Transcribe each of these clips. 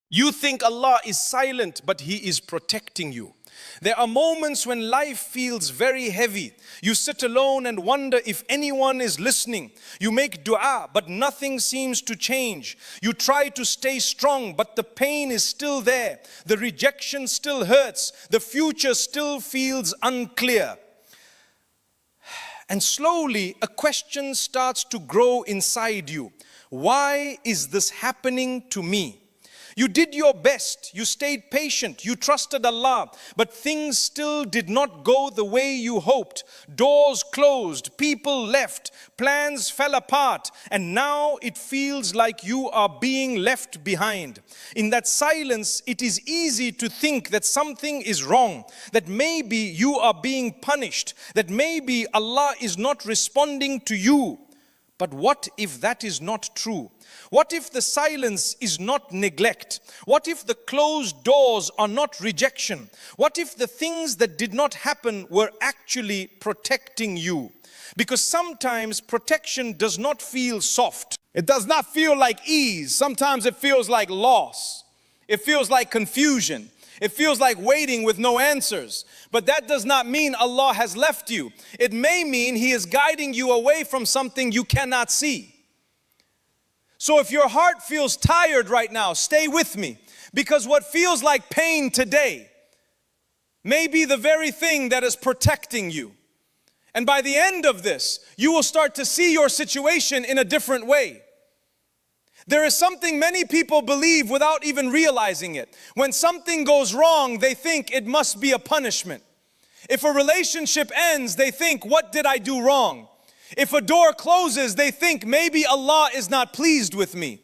You think Allah is silent, but He is protecting you. There are moments when life feels very heavy. You sit alone and wonder if anyone is listening. You make dua, but nothing seems to change. You try to stay strong, but the pain is still there. The rejection still hurts. The future still feels unclear. And slowly a question starts to grow inside you. Why is this happening to me? You did your best, you stayed patient, you trusted Allah, but things still did not go the way you hoped. Doors closed, people left, plans fell apart, and now it feels like you are being left behind. In that silence, it is easy to think that something is wrong, that maybe you are being punished, that maybe Allah is not responding to you. But what if that is not true? What if the silence is not neglect? What if the closed doors are not rejection? What if the things that did not happen were actually protecting you? Because sometimes protection does not feel soft. It does not feel like ease. Sometimes it feels like loss. It feels like confusion. It feels like waiting with no answers. But that does not mean Allah has left you. It may mean He is guiding you away from something you cannot see. So if your heart feels tired right now, stay with me. Because what feels like pain today may be the very thing that is protecting you. And by the end of this, you will start to see your situation in a different way. There is something many people believe without even realizing it. When something goes wrong, they think it must be a punishment. If a relationship ends, they think, what did I do wrong? If a door closes, they think maybe Allah is not pleased with me.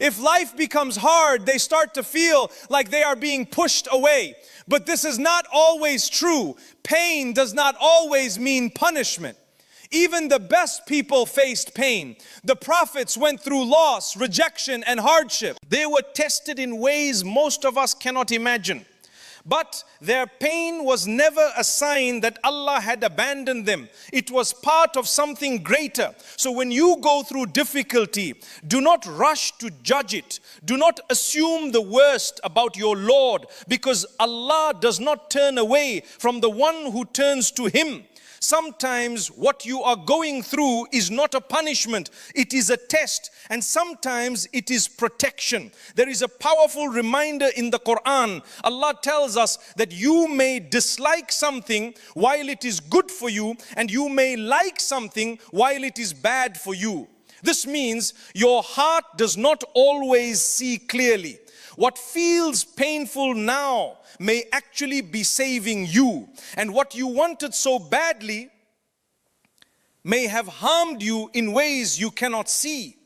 If life becomes hard, they start to feel like they are being pushed away. But this is not always true. Pain does not always mean punishment. Even the best people faced pain. The prophets went through loss, rejection, and hardship. They were tested in ways most of us cannot imagine. But their pain was never a sign that Allah had abandoned them. It was part of something greater. So when you go through difficulty, do not rush to judge it. Do not assume the worst about your Lord, because Allah does not turn away from the one who turns to Him. Sometimes what you are going through is not a punishment, it is a test, and sometimes it is protection. There is a powerful reminder in the Quran. Allah tells us that you may dislike something while it is good for you, and you may like something while it is bad for you. This means your heart does not always see clearly. What feels painful now may actually be saving you. And what you wanted so badly may have harmed you in ways you cannot see.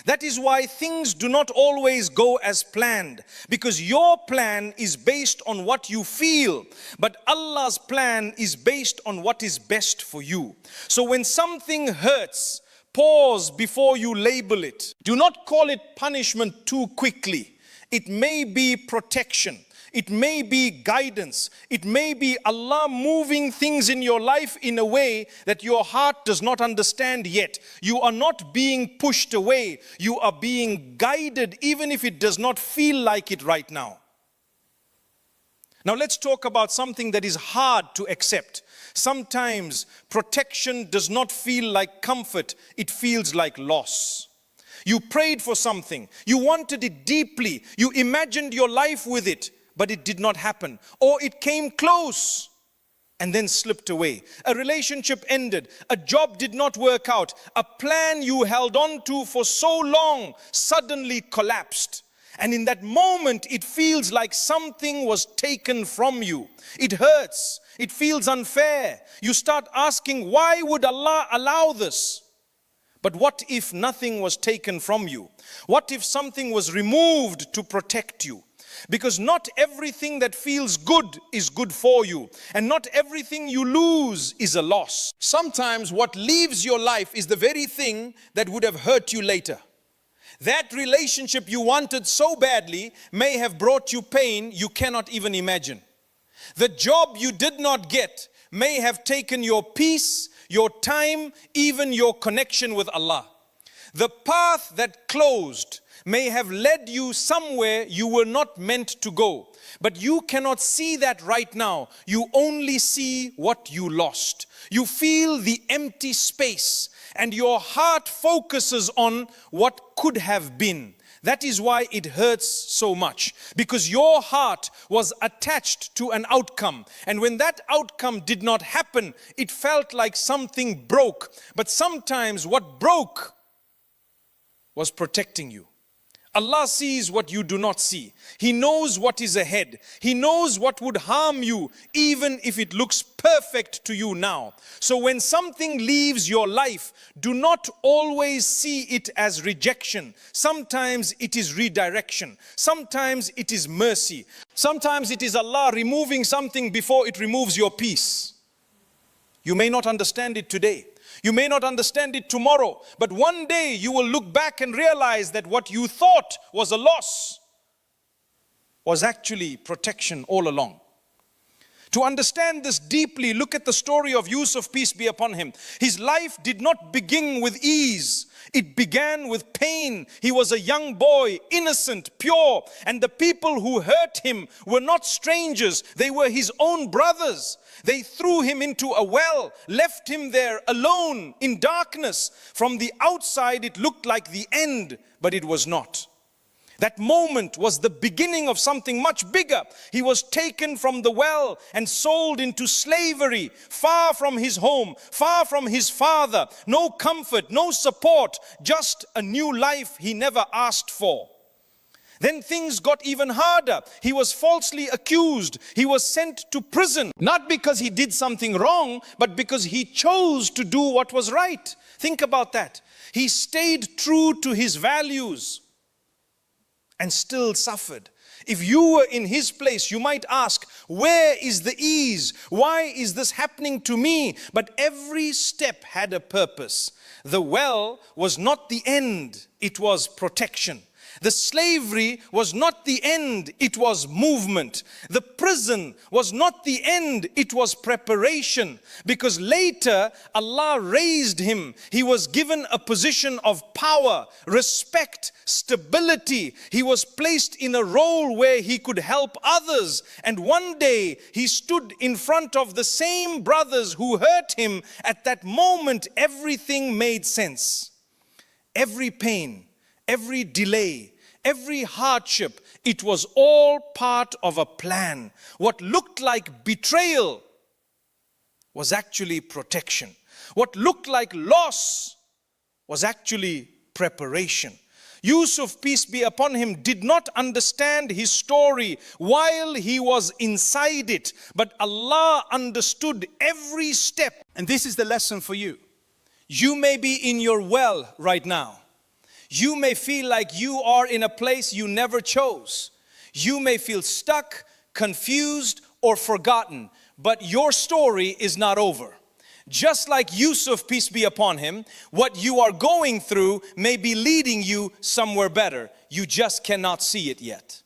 That is why things do not always go as planned. Because your plan is based on what you feel. But Allah's plan is based on what is best for you. So when something hurts, pause before you label it. Do not call it punishment too quickly. It may be protection. It may be guidance. It may be Allah moving things in your life in a way that your heart does not understand yet. You are not being pushed away. You are being guided, even if it does not feel like it right now. Now let's talk about something that is hard to accept. Sometimes protection does not feel like comfort. It feels like loss. You prayed for something, you wanted it deeply, you imagined your life with it, but it did not happen. Or it came close and then slipped away. A relationship ended, a job did not work out, a plan you held on to for so long suddenly collapsed. And in that moment, it feels like something was taken from you. It hurts, it feels unfair. You start asking, why would Allah allow this? But what if nothing was taken from you? What if something was removed to protect you? Because not everything that feels good is good for you. And not everything you lose is a loss. Sometimes what leaves your life is the very thing that would have hurt you later. That relationship you wanted so badly may have brought you pain you cannot even imagine. The job you did not get may have taken your peace, your time, even your connection with Allah. The path that closed may have led you somewhere you were not meant to go. But you cannot see that right now. You only see what you lost. You feel the empty space and your heart focuses on what could have been. That is why it hurts so much, because your heart was attached to an outcome. And when that outcome did not happen, it felt like something broke. But sometimes what broke was protecting you. Allah sees what you do not see. He knows what is ahead. He knows what would harm you, even if it looks perfect to you now. So when something leaves your life, do not always see it as rejection. Sometimes it is redirection. Sometimes it is mercy. Sometimes it is Allah removing something before it removes your peace. You may not understand it today. You may not understand it tomorrow, but one day you will look back and realize that what you thought was a loss was actually protection all along. To understand this deeply, look at the story of Yusuf, peace be upon him. His life did not begin with ease. It began with pain. He was a young boy, innocent, pure, and the people who hurt him were not strangers. They were his own brothers. They threw him into a well, left him there alone in darkness. From the outside, it looked like the end, but it was not. That moment was the beginning of something much bigger. He was taken from the well and sold into slavery, far from his home, far from his father. No comfort, no support, just a new life he never asked for. Then things got even harder. He was falsely accused. He was sent to prison, not because he did something wrong, but because he chose to do what was right. Think about that. He stayed true to his values and still suffered. If you were in his place, you might ask, where is the ease? Why is this happening to me? But every step had a purpose. The well was not the end, it was protection. The slavery was not the end, it was movement. The prison was not the end, it was preparation. Because later Allah raised him. He was given a position of power, respect, stability. He was placed in a role where he could help others. And one day he stood in front of the same brothers who hurt him. At that moment, everything made sense. Every pain, every delay, every hardship, it was all part of a plan. What looked like betrayal was actually protection. What looked like loss was actually preparation. Yusuf, peace be upon him, did not understand his story while he was inside it, but Allah understood every step. And this is the lesson for you. You may be in your well right now. You may feel like you are in a place you never chose. You may feel stuck, confused, or forgotten, but your story is not over. Just like Yusuf, peace be upon him, what you are going through may be leading you somewhere better. You just cannot see it yet.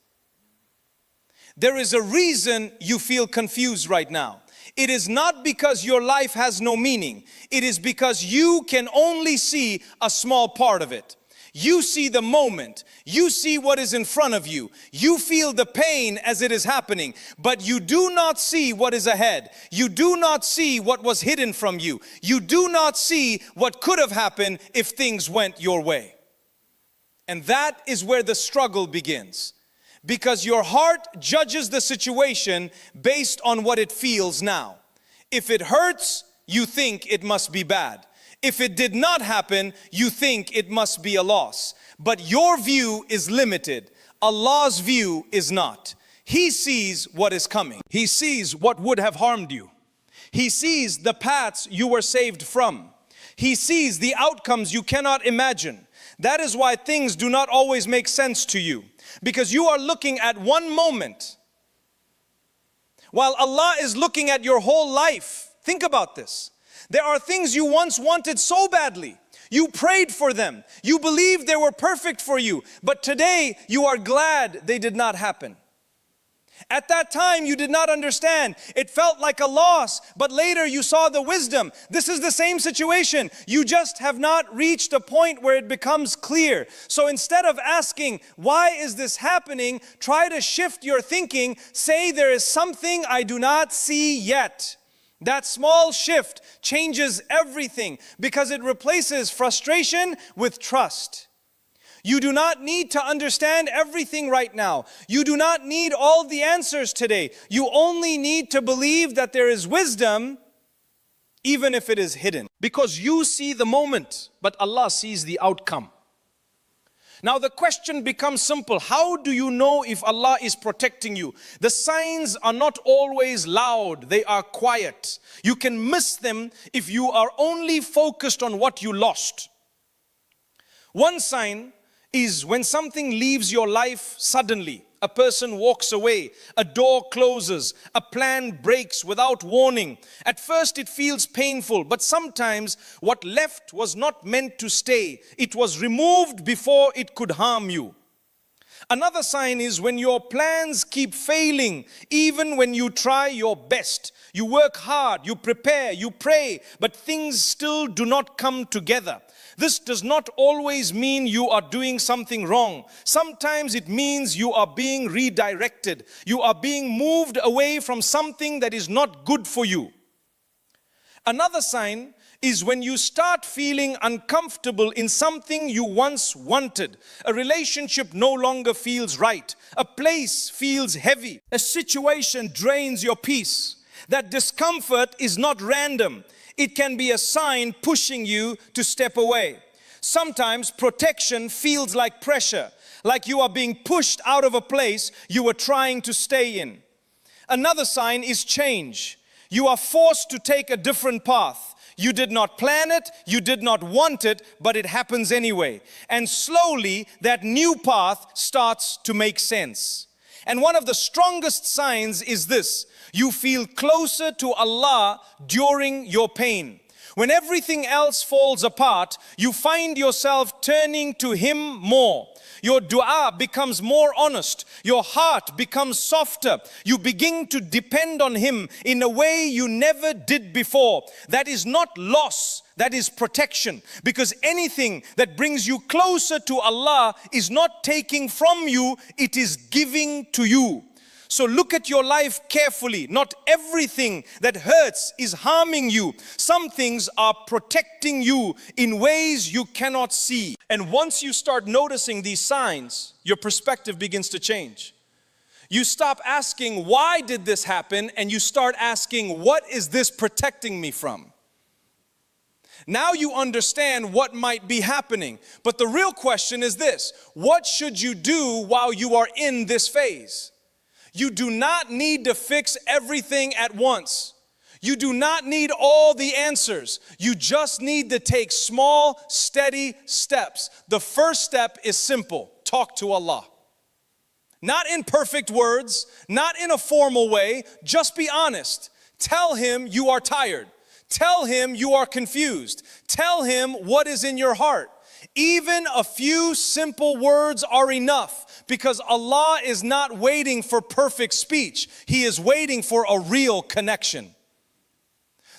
There is a reason you feel confused right now. It is not because your life has no meaning. It is because you can only see a small part of it. You see the moment, you see what is in front of you, you feel the pain as it is happening, but you do not see what is ahead. You do not see what was hidden from you. You do not see what could have happened if things went your way. And that is where the struggle begins, because your heart judges the situation based on what it feels now. If it hurts, you think it must be bad. If it did not happen, you think it must be a loss. But your view is limited. Allah's view is not. He sees what is coming. He sees what would have harmed you. He sees the paths you were saved from. He sees the outcomes you cannot imagine. That is why things do not always make sense to you, because you are looking at one moment, while Allah is looking at your whole life. Think about this. There are things you once wanted so badly. You prayed for them. You believed they were perfect for you. But today you are glad they did not happen. At that time, you did not understand. It felt like a loss, but later you saw the wisdom. This is the same situation. You just have not reached a point where it becomes clear. So instead of asking, why is this happening? Try to shift your thinking. Say, there is something I do not see yet. That small shift changes everything because it replaces frustration with trust. You do not need to understand everything right now. You do not need all the answers today. You only need to believe that there is wisdom, even if it is hidden. Because you see the moment, but Allah sees the outcome. Now the question becomes simple. How do you know if Allah is protecting you? The signs are not always loud. They are quiet. You can miss them if you are only focused on what you lost. One sign is when something leaves your life suddenly. A person walks away, a door closes, a plan breaks without warning. At first it feels painful, but sometimes what left was not meant to stay. It was removed before it could harm you. Another sign is when your plans keep failing, even when you try your best. You work hard, you prepare, you pray, but things still do not come together. This does not always mean you are doing something wrong. Sometimes it means you are being redirected. You are being moved away from something that is not good for you. Another sign is when you start feeling uncomfortable in something you once wanted. A relationship no longer feels right. A place feels heavy. A situation drains your peace. That discomfort is not random. It can be a sign pushing you to step away. Sometimes protection feels like pressure, like you are being pushed out of a place you were trying to stay in. Another sign is change. You are forced to take a different path. You did not plan it, you did not want it, but it happens anyway. And slowly that new path starts to make sense. And one of the strongest signs is this: you feel closer to Allah during your pain. When everything else falls apart, you find yourself turning to Him more. Your dua becomes more honest. Your heart becomes softer. You begin to depend on Him in a way you never did before. That is not loss, that is protection. Because anything that brings you closer to Allah is not taking from you, it is giving to you. So look at your life carefully. Not everything that hurts is harming you. Some things are protecting you in ways you cannot see. And once you start noticing these signs, your perspective begins to change. You stop asking, why did this happen? And you start asking, what is this protecting me from? Now you understand what might be happening. But the real question is this: what should you do while you are in this phase? You do not need to fix everything at once. You do not need all the answers. You just need to take small, steady steps. The first step is simple: talk to Allah. Not in perfect words, not in a formal way, just be honest. Tell Him you are tired. Tell Him you are confused. Tell Him what is in your heart. Even a few simple words are enough, because Allah is not waiting for perfect speech. He is waiting for a real connection.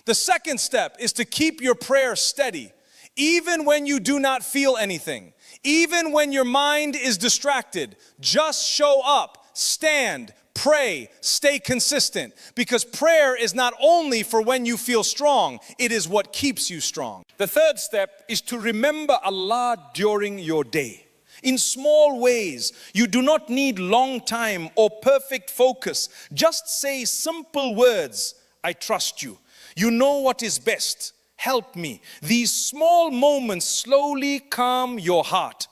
The second step is to keep your prayer steady, even when you do not feel anything, even when your mind is distracted. Just show up, stand, pray, stay consistent, because prayer is not only for when you feel strong, it is what keeps you strong. The third step is to remember Allah during your day. In small ways. You do not need long time or perfect focus. Just say simple words: I trust you. You know what is best. Help me. These small moments slowly calm your heart.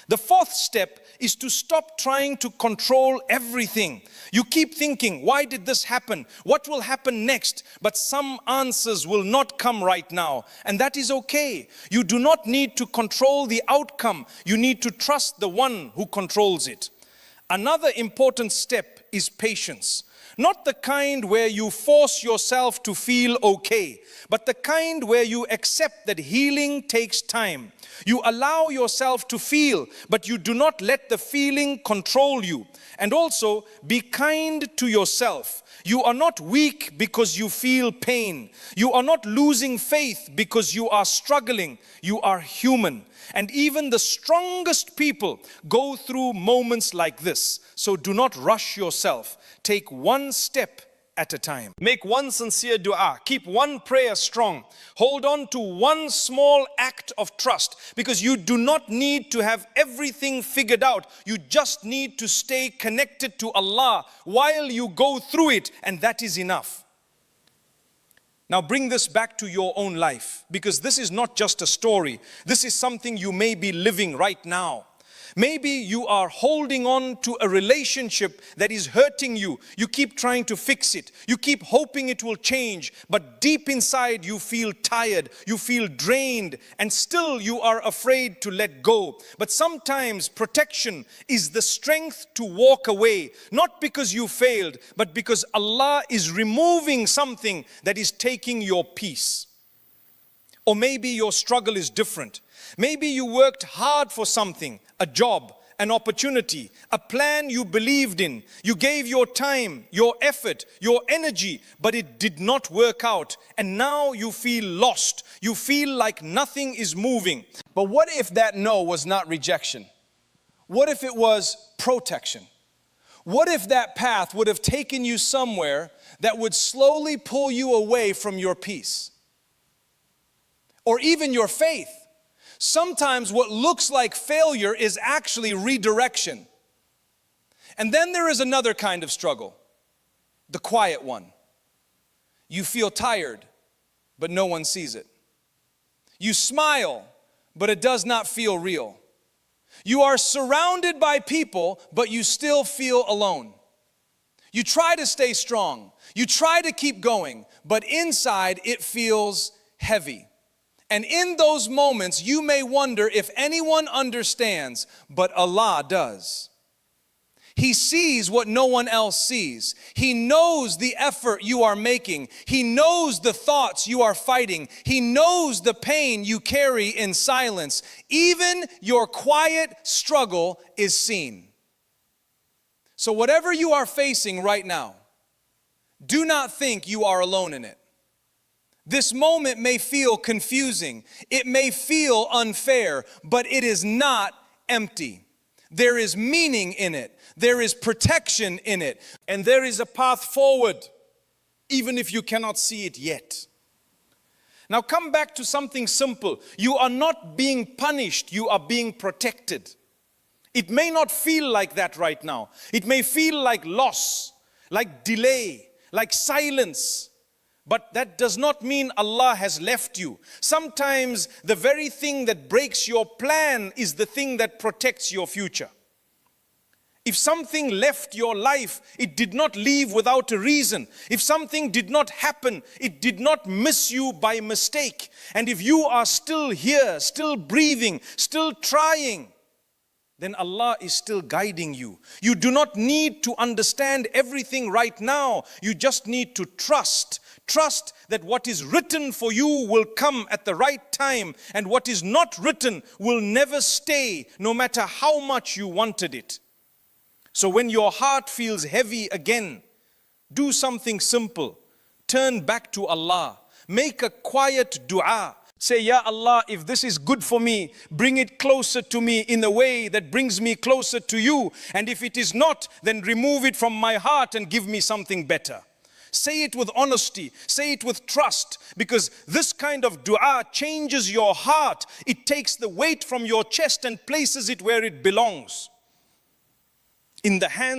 The fourth step is to stop trying to control everything. You keep thinking, why did this happen? What will happen next? But some answers will not come right now, and that is okay. You do not need to control the outcome. You need to trust the one who controls it. Another important step is patience. Not the kind where you force yourself to feel okay, but the kind where you accept that healing takes time. You allow yourself to feel, but you do not let the feeling control you. And also, be kind to yourself. You are not weak because you feel pain. You are not losing faith because you are struggling. You are human. And even the strongest people go through moments like this. So do not rush yourself. Take one step at a time. Make one sincere dua. Keep one prayer strong. Hold on to one small act of trust, because you do not need to have everything figured out. You just need to stay connected to Allah while you go through it, and that is enough. Now bring this back to your own life, because this is not just a story. This is something you may be living right now. Maybe you are holding on to a relationship that is hurting you. You keep trying to fix it. You keep hoping it will change. But deep inside you feel tired. You feel drained. And still you are afraid to let go. But sometimes protection is the strength to walk away. Not because you failed, but because Allah is removing something that is taking your peace. Or maybe your struggle is different. Maybe you worked hard for something, a job, an opportunity, a plan you believed in. You gave your time, your effort, your energy, but it did not work out. And now you feel lost. You feel like nothing is moving. But what if that no was not rejection? What if it was protection? What if that path would have taken you somewhere that would slowly pull you away from your peace? Or even your faith? Sometimes what looks like failure is actually redirection. And then there is another kind of struggle, the quiet one. You feel tired, but no one sees it. You smile, but it does not feel real. You are surrounded by people, but you still feel alone. You try to stay strong. You try to keep going, but inside it feels heavy. And in those moments, you may wonder if anyone understands, but Allah does. He sees what no one else sees. He knows the effort you are making. He knows the thoughts you are fighting. He knows the pain you carry in silence. Even your quiet struggle is seen. So whatever you are facing right now, do not think you are alone in it. This moment may feel confusing. It may feel unfair, but it is not empty. There is meaning in it. There is protection in it. And there is a path forward, even if you cannot see it yet. Now come back to something simple. You are not being punished. You are being protected. It may not feel like that right now. It may feel like loss, like delay, like silence. But that does not mean Allah has left you. Sometimes the very thing that breaks your plan is the thing that protects your future. If something left your life, it did not leave without a reason. If something did not happen, it did not miss you by mistake. And if you are still here, still breathing, still trying, then Allah is still guiding you. You do not need to understand everything right now. You just need to trust. Trust that what is written for you will come at the right time, and what is not written will never stay, no matter how much you wanted it. So when your heart feels heavy again, do something simple. Turn back to Allah. Make a quiet dua. Say, Ya Allah, if this is good for me, bring it closer to me in a way that brings me closer to you. And if it is not, then remove it from my heart and give me something better. Say it with honesty, say it with trust, because this kind of dua changes your heart. It takes the weight from your chest and places it where it belongs, in the hands